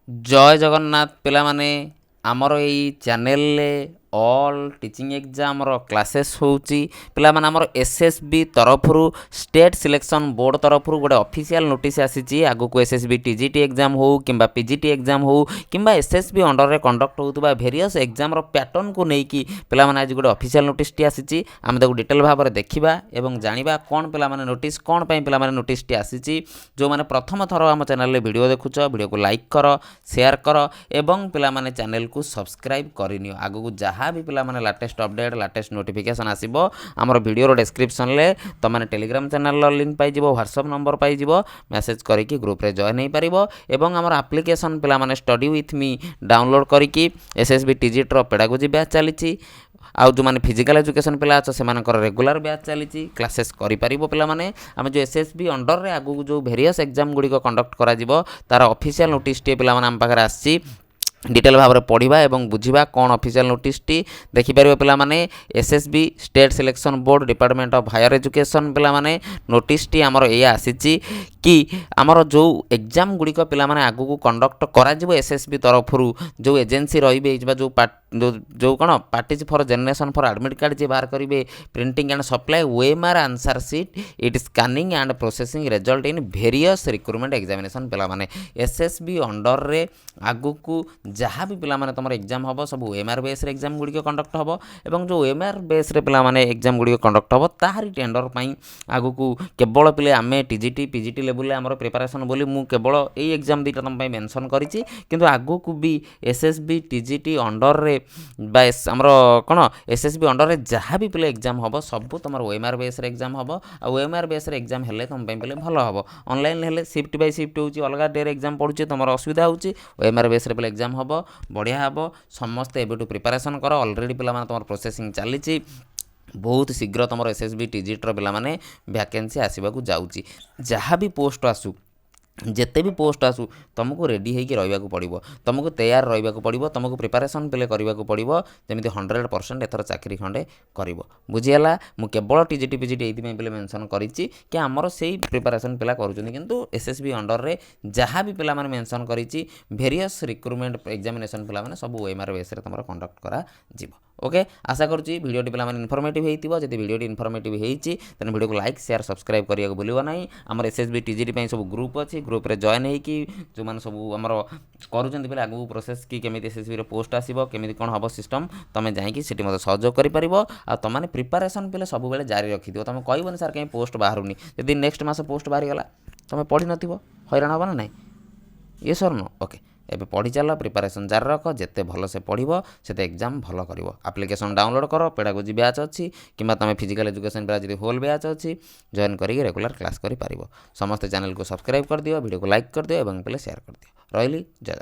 जय जगन्नाथ पिलामाने आमर यही चैनल ऑल टीचिंग एग्जाम रो क्लासेस होउची पिलामाने आमर एसएसबी तरफरु स्टेट सिलेक्शन बोर्ड तरफरु गोटे ऑफिशियल नोटिस आसीची आगु को एसएसबी टीजीटी एग्जाम हो किंबा पीजीटी एग्जाम हो किंबा एसएसबी अंडर रे कंडक्ट होतबा वेरियस एग्जाम रो पैटर्न को नेकी पिलामाने आज गोटे ऑफिशियल नोटिस टी आसीची आमे ताको डिटेल भाबरे देखिबा एवं जानिबा कोन पिलामाने नोटिस कोन पई पिलामाने नोटिस टी आसीची जो माने प्रथम थरो हम चैनल रे वीडियो देखुछ वीडियो को लाइक करो शेयर करो एवं पिलामाने चैनल को सब्सक्राइब करिनियो आगु जहाँ भी पिला माने लेटेस्ट अपडेट लेटेस्ट नोटिफिकेशन आसीबो हमर वीडियो रो डिस्क्रिप्शन ले त माने टेलीग्राम चैनल रो लिंक पाई जिवो व्हाट्सएप नंबर पाई जिवो मेसेज करिकि ग्रुप रे जॉइन हेई परिबो एवं हमर एप्लीकेशन पिला माने स्टडी विथ मी डाउनलोड करिकि एसएसबी टीजीटी रो पेडागोजी बैच चलीची आउ जो माने फिजिकल एजुकेशन पिला अछ से मानकर रेगुलर बैच चलीची क्लासेस करि परिबो पिला माने हम जो एसएसबी अंडर रे आगु जो वेरियस एग्जाम गुडी को कंडक्ट करा जिवो तार ऑफिशियल नोटिस टे पिला माने हम पाखर आसी डिटेल भाव में पढ़ा और बुझा कौन ऑफिशियल नोटिस टी देखिपर पे SSB state selection board department of higher education पे नोटिस टी आमर या आसी कि आमर जो एग्जाम गुड़िक पे आगू को कंडक्ट कर एसएसबी तरफ जो एजेंसी रे जो कौन parties for generation for admit card जी बाहर करेंगे printing and supply OMR answer sheet it scanning and processing result in various recruitment examination पे एसएसबी अंडर रे आगू को जहाँ भी पिला तुम एग्जाम हम सब ओएमआर बेस एग्जाम गुड़िक कंडक्ट हम और जो ओएमआर बेस पिला एग्जाम गुड़िक कंडक्ट हम ताहारी टेंडर आगू को केवल पिले आम टीजीटी पीजीटी लेवल आमर प्रिपारेसन बोली मु केवल यही एग्जाम दुईटा तुम मेंशन करिछि किंतु आगू को भी एसएसबी टीजीटी अंडर रे आमर कौन एसएसबी अंडर रे जहाँ भी पिले एग्जाम हम सब तुम ओएमआर बेस एग्जाम हम ओएमआर बेस एग्जाम हेले तुम पिले भल हम ऑनलाइन हेले शिफ्ट बाय शिफ्ट होची अलग डे एग्जाम पड़ुछि तुम असुविधा होची ओएमआर बेस पिले एग्जाम हम बढ़िया हम समस्ते एबेटू प्रिपारेसन कर ऑलरेडी पिला तुम प्रोसेसिंग चली बहुत शीघ्र तुम एसएसबी टीजीटी पिला वैकेंसी आसवाक जाऊँगी जहाँ भी पोस्ट आसू जिते भी पोस्ट आसू तुमको रेडी होकर रहा पड़ो तुमको तैयार रहा पड़ो तुमको प्रिपारेसन पे करने को पड़ो जमी 100% एथर चाकरी खंडे कर बुझीगला मु केवल टीजीटी पीजीटी ये पे मेंशन करी कि आमर से प्रिपारेसन पिला करूँ एसएसबी अंडर रे जहाँ भी पिला मेंशन करी वेरियस रिक्रुटमेंट एग्जामिनेशन पिला सब ओएमआर बेस तुम कंडक्ट करा ओके आशा करुँची भिडियोटी पे इनफॉर्मेटिव होती जब भिडियोटी इनफॉर्मेटिव होती भिडियो को लाइक शेयर सब्सक्राइब करने को भूल ना आम एसएसबी टीजीटी सब ग्रुप अच्छी ग्रुप रे जॉइन होगी जो मैंने सब आमर करुँच आगू प्रोसेस कि केमी एसएसबी पोस्ट आसो केमी कौन हम सिस्टम तुम जाकि सहयोग कर तुमने प्रिपारेसन पे सब बेले जारी रखी तुम कहबनी सार कहीं पोस्ट बाहरुनी यदि नेक्स्ट मास पोस्ट बाहरीगला तुम पढ़ी न हैरान हम ना ये सर नो ओके एबे पढ़ी चल प्रिपारेसन जारी रख जिते भल से पढ़ से एग्जाम भल कर आप्लिकेसन डाउनलोड कर पेडागोजी बैच अच्छी कि तुम फिजिकल एजुकेशन पे जी होल बैच अच्छी जॉइन करके रेगुलर क्लास कर समस्त चैनल को सब्सक्राइब कर दियो वीडियो को लाइक कर दियो और पे शेयर कर दियो रही जय।